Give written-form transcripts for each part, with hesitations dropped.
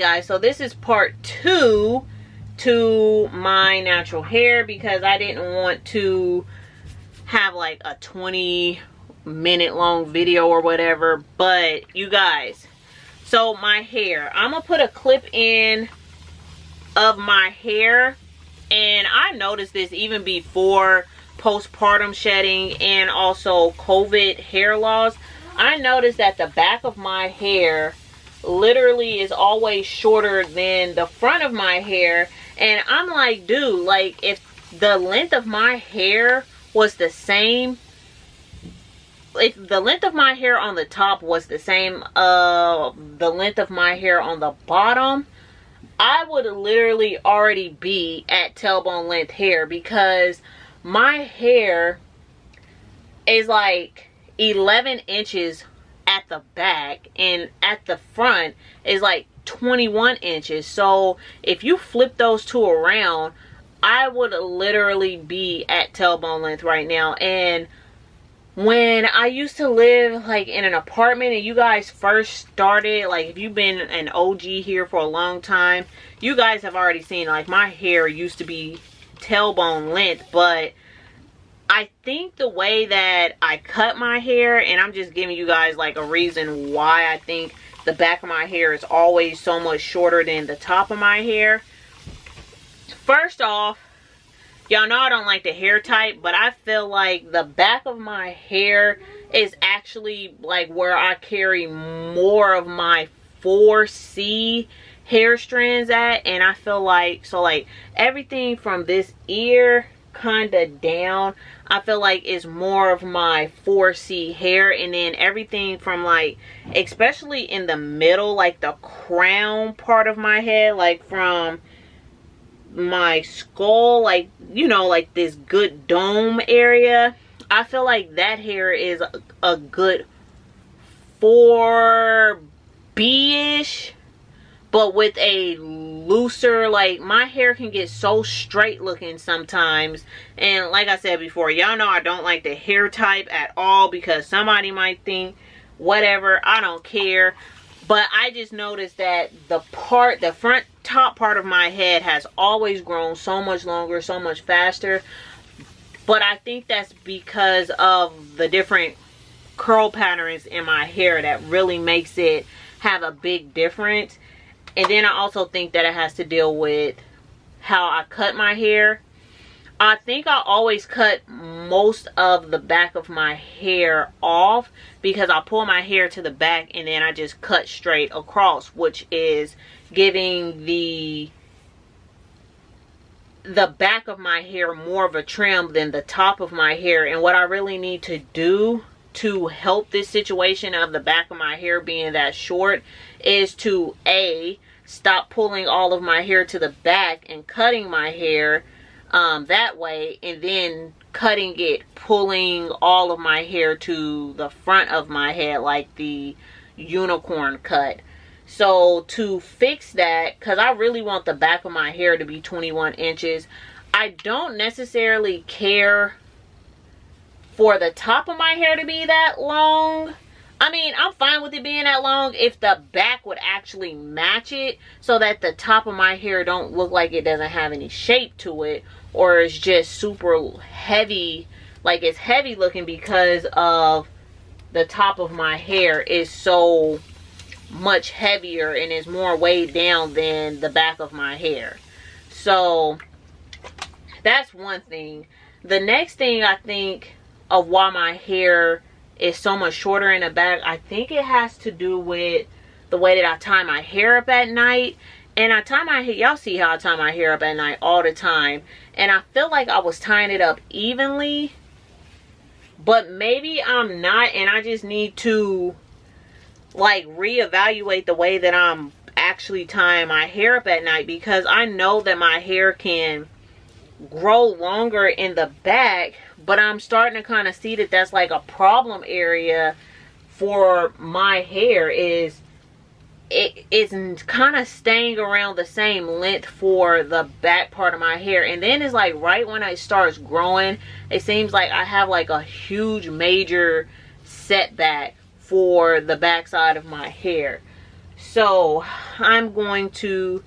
guys, so this is part 2 to my natural hair, because I didn't want to have like a 20-minute long video or whatever. But you guys, so my hair, I'm gonna put a clip in of my hair, and I noticed this even before postpartum shedding and also COVID hair loss. I noticed that the back of my hair literally is always shorter than the front of my hair. And I'm like, dude, like, if the length of my hair was the same, if the length of my hair on the top was the same the length of my hair on the bottom, I would literally already be at tailbone length hair, because my hair is like 11 inches at the back, and at the front is like 21 inches. So if you flip those two around, I would literally be at tailbone length right now. And when I used to live like in an apartment and you guys first started, like if you've been an OG here for a long time, you guys have already seen like my hair used to be tailbone length. But I think the way that I cut my hair, and I'm just giving you guys like a reason why I think the back of my hair is always so much shorter than the top of my hair. First off, y'all know I don't like the hair type, but I feel like the back of my hair is actually like where I carry more of my 4C hair strands at. And I feel like, so like everything from this ear kind of down, I feel like is more of my 4C hair. And then everything from like, especially in the middle, like the crown part of my head, like from my skull, like, you know, like this good dome area, I feel like that hair is a good 4B-ish, but with a looser, like my hair can get so straight looking sometimes. And like I said before, y'all know I don't like the hair type at all, because somebody might think whatever, I don't care. But I just noticed that the front top part of my head has always grown so much longer, so much faster. But I think that's because of the different curl patterns in my hair that really makes it have a big difference. And then I also think that it has to deal with how I cut my hair. I think I always cut most of the back of my hair off, because I pull my hair to the back and then I just cut straight across, which is giving the back of my hair more of a trim than the top of my hair. And what I really need to do to help this situation of the back of my hair being that short is to stop pulling all of my hair to the back and cutting my hair that way, and then cutting it, pulling all of my hair to the front of my head like the unicorn cut. So to fix that, because I really want the back of my hair to be 21 inches, I don't necessarily care for the top of my hair to be that long. I mean, I'm fine with it being that long if the back would actually match it, so that the top of my hair don't look like it doesn't have any shape to it, or it's just super heavy, like it's heavy looking because of the top of my hair is so much heavier and is more weighed down than the back of my hair. So that's one thing. The next thing I think of why my hair is so much shorter in the back, I think it has to do with the way that I tie my hair up at night. And I tie my hair, y'all see how I tie my hair up at night all the time, and I feel like I was tying it up evenly, but maybe I'm not, and I just need to like reevaluate the way that I'm actually tying my hair up at night, because I know that my hair can grow longer in the back, but I'm starting to kind of see that that's like a problem area for my hair. Is it's kind of staying around the same length for the back part of my hair, and then it's like right when it starts growing, it seems like I have like a huge major setback for the back side of my hair. So I'm going to,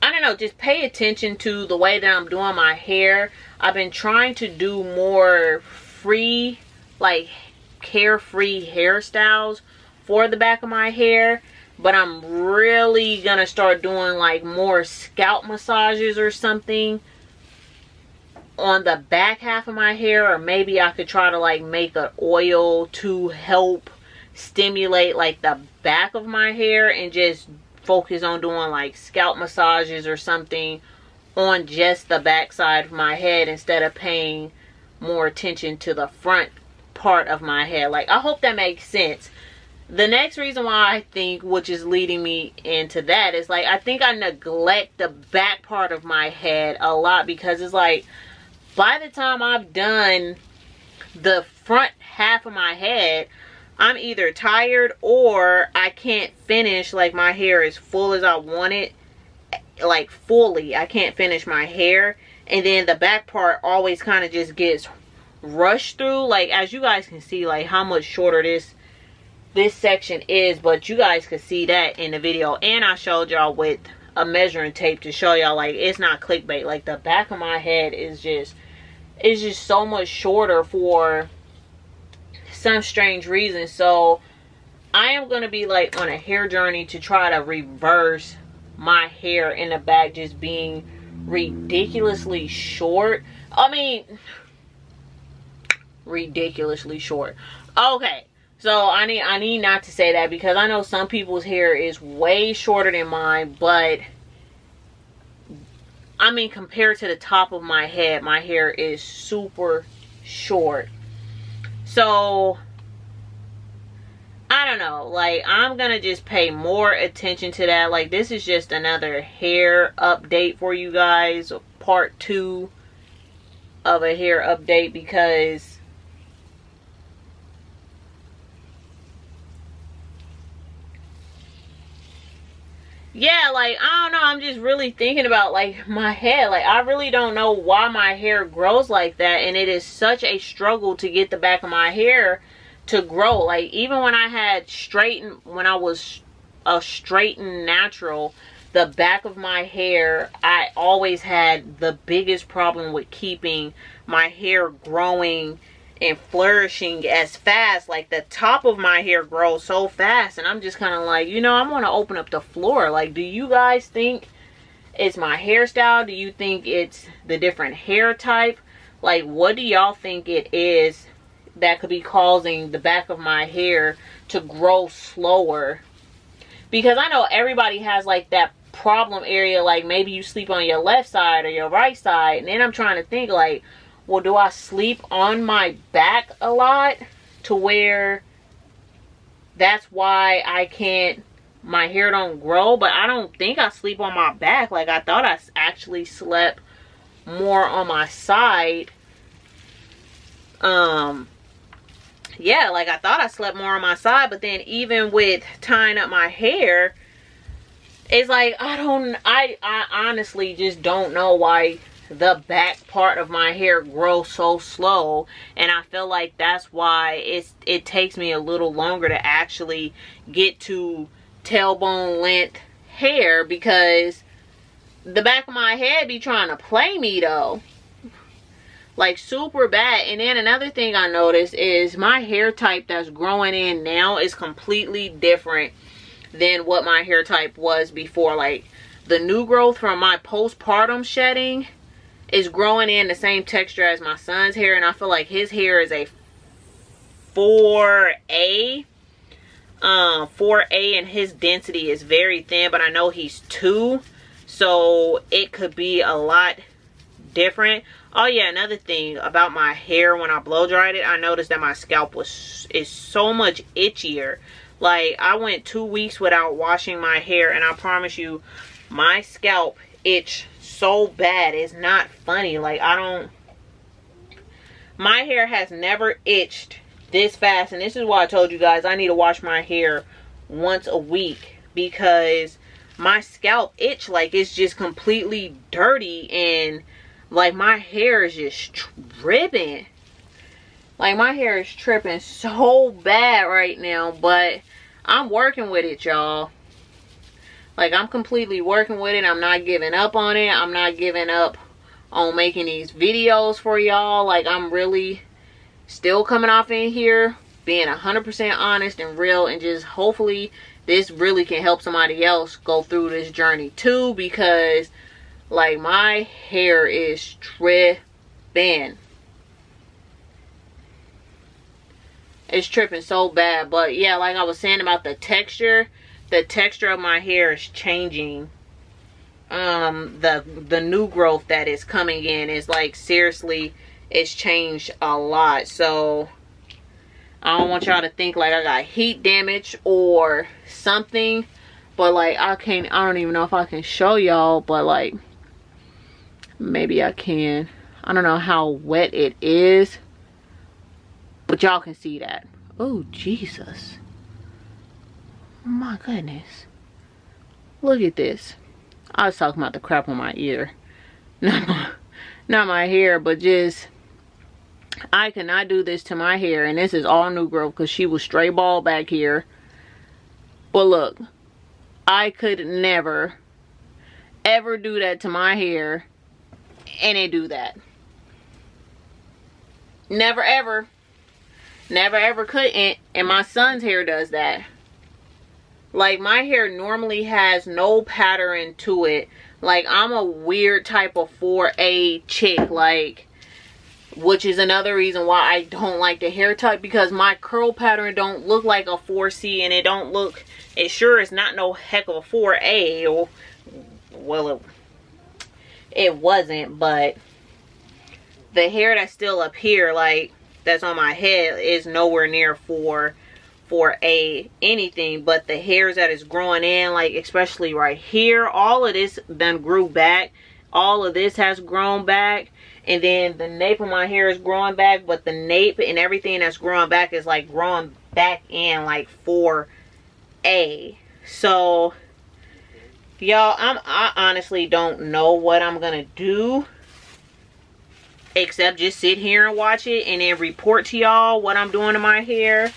I don't know, just pay attention to the way that I'm doing my hair. I've been trying to do more free, like carefree hairstyles for the back of my hair, but I'm really gonna start doing like more scalp massages or something on the back half of my hair, or maybe I could try to like make an oil to help stimulate like the back of my hair and just focus on doing like scalp massages or something on just the back side of my head instead of paying more attention to the front part of my head. Like, I hope that makes sense. The next reason why I think, which is leading me into that, is like I think I neglect the back part of my head a lot, because it's like by the time I've done the front half of my head, I'm either tired or I can't finish like my hair as full as I want it, like fully. I can't finish my hair, and then the back part always kind of just gets rushed through. Like, as you guys can see, like how much shorter this section is, but you guys could see that in the video, and I showed y'all with a measuring tape to show y'all like it's not clickbait. Like, the back of my head is just so much shorter for some strange reason. So I am going to be like on a hair journey to try to reverse my hair in the back just being ridiculously short. I mean, ridiculously short. Okay, so I need not to say that, because I know some people's hair is way shorter than mine, but I mean, compared to the top of my head, my hair is super short. So I don't know, like I'm gonna just pay more attention to that. Like, this is just another hair update for you guys, part 2 of a hair update, because yeah, like I don't know, I'm just really thinking about like my head. Like, I really don't know why my hair grows like that, and it is such a struggle to get the back of my hair to grow. Like, even when I had when I was a straightened natural, the back of my hair, I always had the biggest problem with keeping my hair growing and flourishing as fast. Like, the top of my hair grows so fast, and I'm just kind of like, you know, I'm going to open up the floor. Like, do you guys think it's my hairstyle? Do you think it's the different hair type? Like, what do y'all think it is that could be causing the back of my hair to grow slower? Because I know everybody has like that problem area, like maybe you sleep on your left side or your right side, and then I'm trying to think like, well, do I sleep on my back a lot to where that's why I can't, my hair don't grow? But I don't think I sleep on my back. Like, I thought I actually slept more on my side. Yeah, like I thought I slept more on my side, but then even with tying up my hair, it's like I honestly just don't know why the back part of my hair grows so slow, and I feel like that's why it takes me a little longer to actually get to tailbone length hair, because the back of my head be trying to play me though, like super bad. And then another thing I noticed is my hair type that's growing in now is completely different than what my hair type was before. Like, the new growth from my postpartum shedding is growing in the same texture as my son's hair, and I feel like his hair is a 4A. 4A, and his density is very thin, but I know he's 2, so it could be a lot different. Oh yeah, another thing about my hair, when I blow dried it, I noticed that my scalp is so much itchier. Like, I went 2 weeks without washing my hair, and I promise you, my scalp itched so bad. It's not funny. Like, my hair has never itched this fast, and this is why I told you guys I need to wash my hair once a week, because my scalp itch like it's just completely dirty, and like my hair is just tripping. Like, my hair is tripping so bad right now, but I'm working with it, y'all. Like, I'm completely working with it. I'm not giving up on it. I'm not giving up on making these videos for y'all. Like, I'm really still coming off in here being 100% honest and real, and just hopefully this really can help somebody else go through this journey too, because like my hair is tripping. It's tripping so bad. But yeah, like I was saying about the texture of my hair is changing. The new growth that is coming in is like, seriously, it's changed a lot. So I don't want y'all to think like I got heat damage or something, but like I don't even know if I can show y'all, but like maybe I can. I don't know how wet it is, but y'all can see that. Oh Jesus, my goodness, look at this. I was talking about the crap on my ear, not my hair, but just I cannot do this to my hair. And this is all new growth because she was straight bald back here. But look, I could never ever do that to my hair and it do that. Never ever. Never ever could. And my son's hair does that. Like, my hair normally has no pattern to it. Like, I'm a weird type of 4A chick. Like, which is another reason why I don't like the hair type, because my curl pattern don't look like a 4C, and it sure is not no heck of a 4A. Or, well, it wasn't, but the hair that's still up here, like, that's on my head, is nowhere near 4A anything. But the hairs that is growing in, like, especially right here, all of this done grew back. All of this has grown back. And then the nape of my hair is growing back, but the nape and everything that's growing back is like growing back in like 4A. So y'all, I honestly don't know what I'm gonna do except just sit here and watch it and then report to y'all what I'm doing to my hair.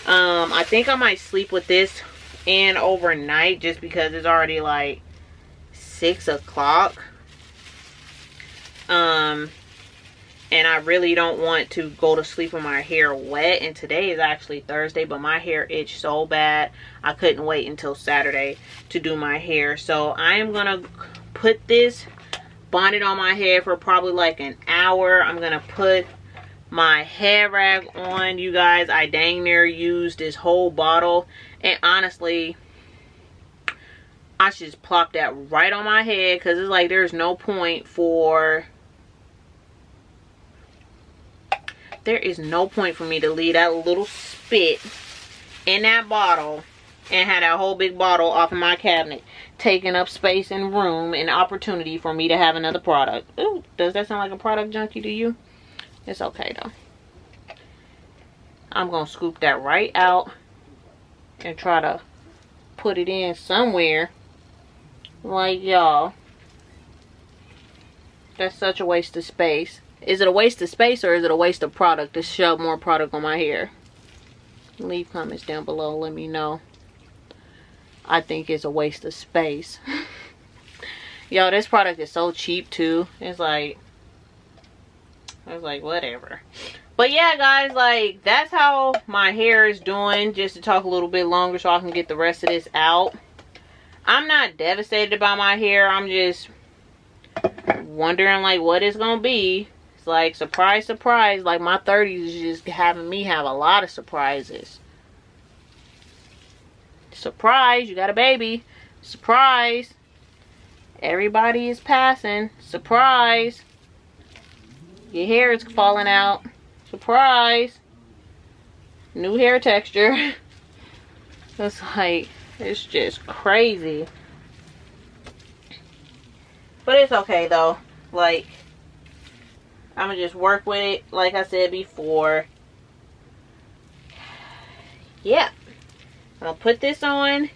I think I might sleep with this in overnight just because it's already like 6 o'clock. And I really don't want to go to sleep with my hair wet. And today is actually Thursday, but my hair itched so bad I couldn't wait until Saturday to do my hair. So I am gonna put this bonnet on my head for probably like an hour. I'm gonna put my hair rag on. You guys, I dang near used this whole bottle, and honestly I should just plop that right on my head, because it's like there's no point for me to leave that little spit in that bottle and have that whole big bottle off of my cabinet, taking up space and room and opportunity for me to have another product. Ooh, does that sound like a product junkie to you? It's okay though. I'm gonna scoop that right out and try to put it in somewhere. Like, y'all, that's such a waste of space. Is it a waste of space or is it a waste of product to shove more product on my hair? Leave comments down below, let me know. I think it's a waste of space. Yo, this product is so cheap too. It's like whatever. But yeah, guys, like, that's how my hair is doing. Just to talk a little bit longer so I can get the rest of this out. I'm not devastated about my hair. I'm just wondering like what it's gonna be. It's like, surprise, surprise. Like, my 30s is just having me have a lot of surprises. Surprise, you got a baby. Surprise, everybody is passing. Surprise, your hair is falling out. Surprise, new hair texture. It's like, it's just crazy. But it's okay though. Like, I'm gonna just work with it like I said before. Yeah, I'm gonna put this on.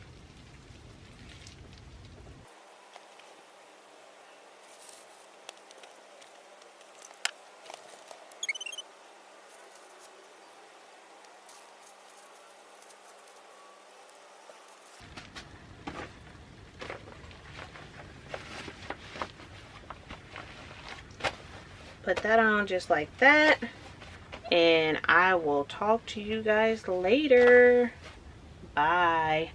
put that on just like that, and I will talk to you guys later. Bye.